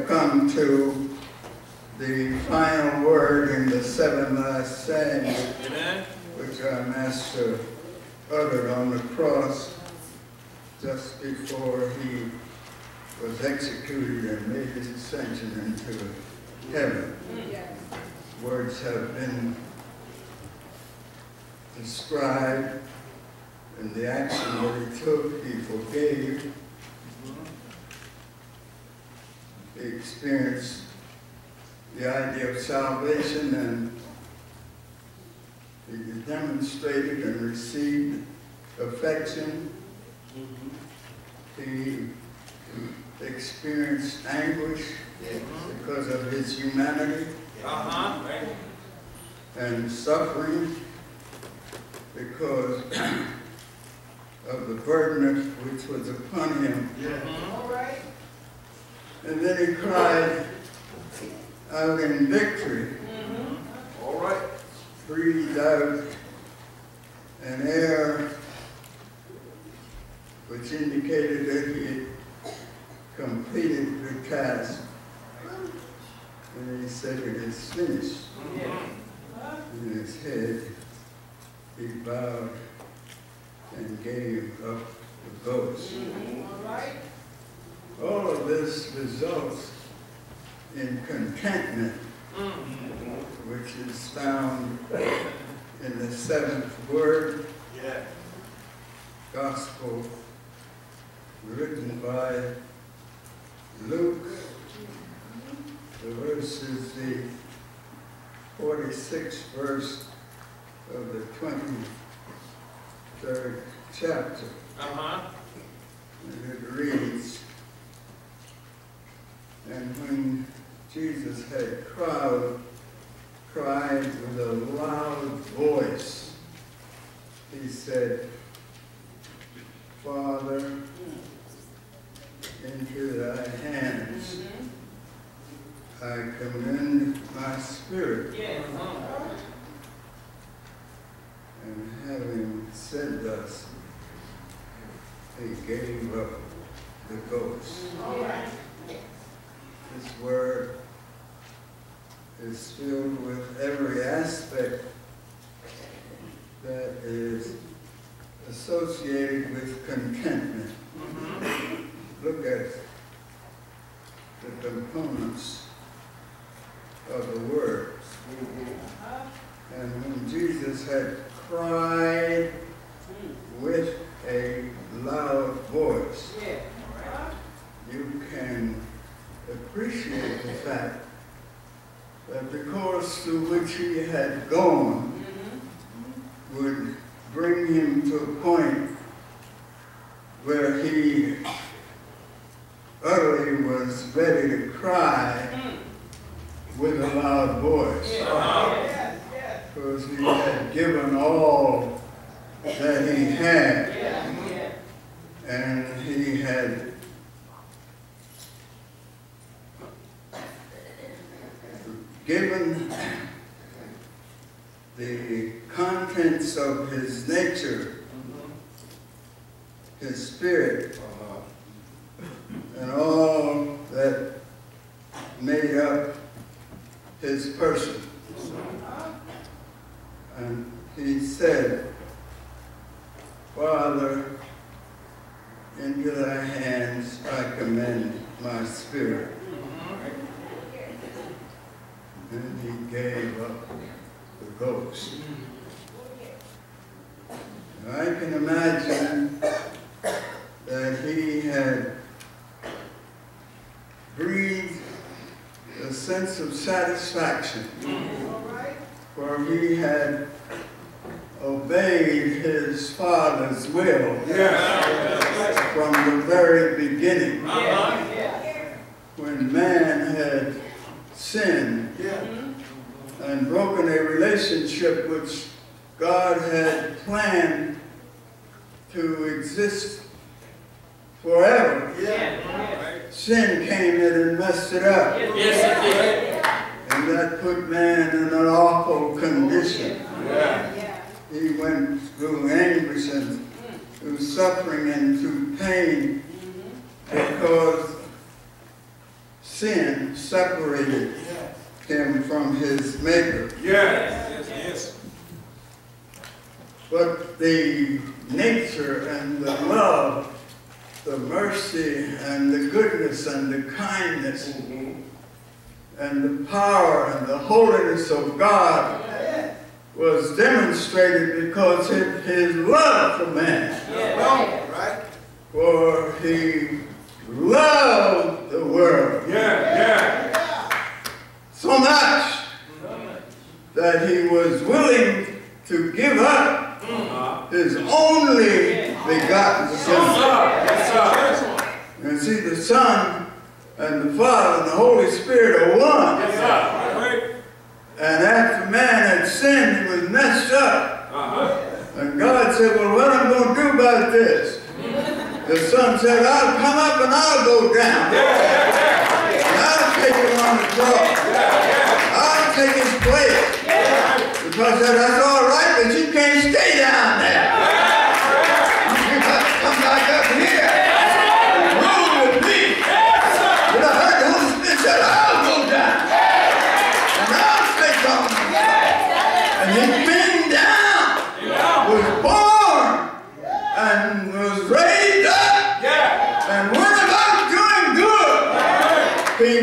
have come to the final word in the 7 last sayings, which our Master uttered on the cross just before he was executed and made his ascension into heaven. Words have been described in the action that he took. He forgave. He experienced the idea of salvation, and he demonstrated and received affection. He experienced anguish because of his humanity and suffering because of the burden which was upon him. And then he cried out in victory. Breathed out an air which indicated that he had completed the task. And he said, "It is finished." In his head, he bowed and gave up the ghost. All of this results in contentment, which is found in the 7th word, gospel written by Luke. The verse is the 46th verse of the 23rd chapter. And it reads, "And when Jesus had cried with a loud voice, he said, 'Father, into thy hands I commend my spirit.' And having said thus, he gave up the ghost." This word is filled with every aspect that is associated with contentment. Look at the components of the words. And when Jesus had cried with a loud voice, you can appreciate the fact that the course through which he had gone would bring him to a point where he utterly was ready to cry with a loud voice. Because he had given all that he had. And he had given the contents of his nature, his spirit, and all that made up his person. And he said, "Father, into thy hands I commend my spirit." And he gave up the ghost. I can imagine that he had breathed a sense of satisfaction, for he had obeyed his Father's will from the very beginning. When man had sinned and broken a relationship which God had planned to exist forever. Sin came in and messed it up. And that put man in an awful condition. He went through anguish and through suffering and through pain because sin separated him from his Maker. Yes. But the nature and the love, the mercy and the goodness and the kindness and the power and the holiness of God was demonstrated because of his love for man. Right. For he loved the world so much that he was willing to give up his only begotten Son. And see, the Son and the Father and the Holy Spirit are one. And after man had sinned, he was messed up. And God said, well, what am I going to do about this? The Son said, I'll come up and I'll go down. And I'll take him on the cross. I'll take his place. Because that's all right, but you can't stay down there. You got to come back up here and rule with me. But I heard the Holy Spirit said, I'll go down. And I'll take on the cross. And he came down, was born, and was raised up, and went about doing good. He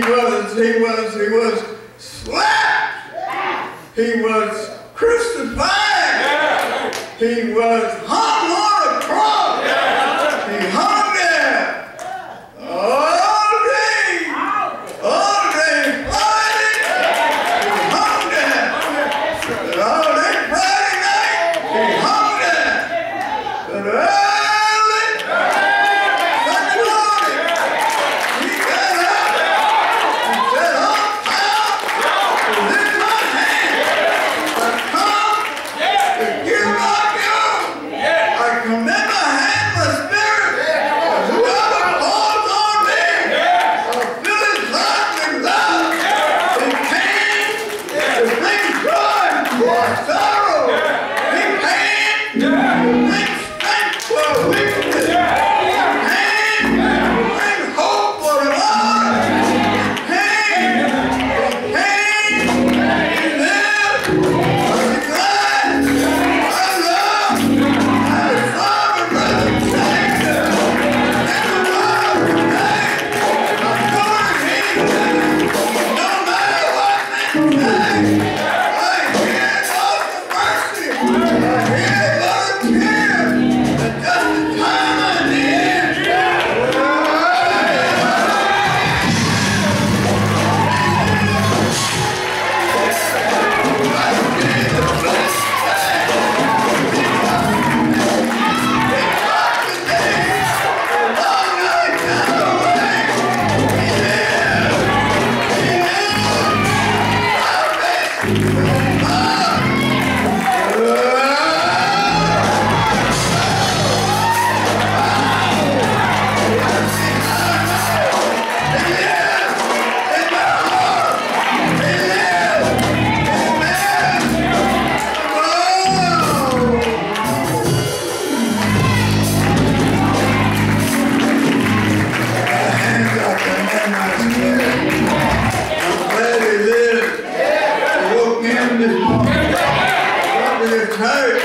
was slapped. He was crucified. He was hung on a cross. He hung there all day Friday. He hung there. And all day Friday night, he hung there. And early Sunday morning, he got up and said, "All power is in my hand. I come to give up you. I commit my hand, my spirit, and whoever calls on me, I'll fill his heart with love. He came to bring joy for sorrow. He came to bring strength for weakness. He came to bring hope for the lost. He lived. I'm glad. I love. I saw the brother Savior. And the Lord today. I'm going to no matter what men say. I hear God's mercy. I hear God's tears. And just the time I need. I'm glad he lived. He woke me up this morning. Brought me to church.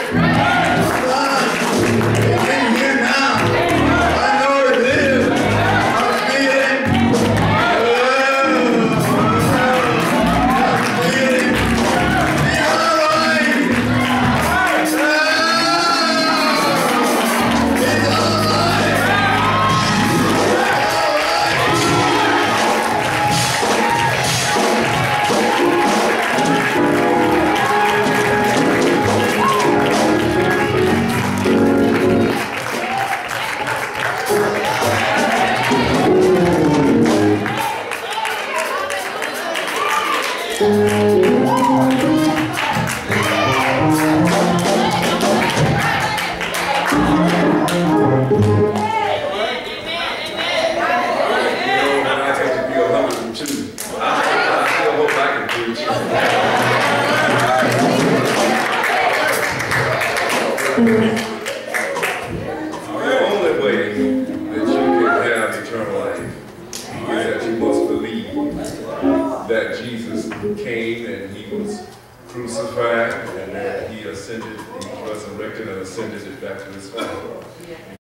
He's in here now. I know he lives. I'm feeling. I'm feeling. He's all right. He's all right. The only way that you can have eternal life is that you must believe came and he was crucified, and then he ascended, he resurrected and ascended it back to his Father.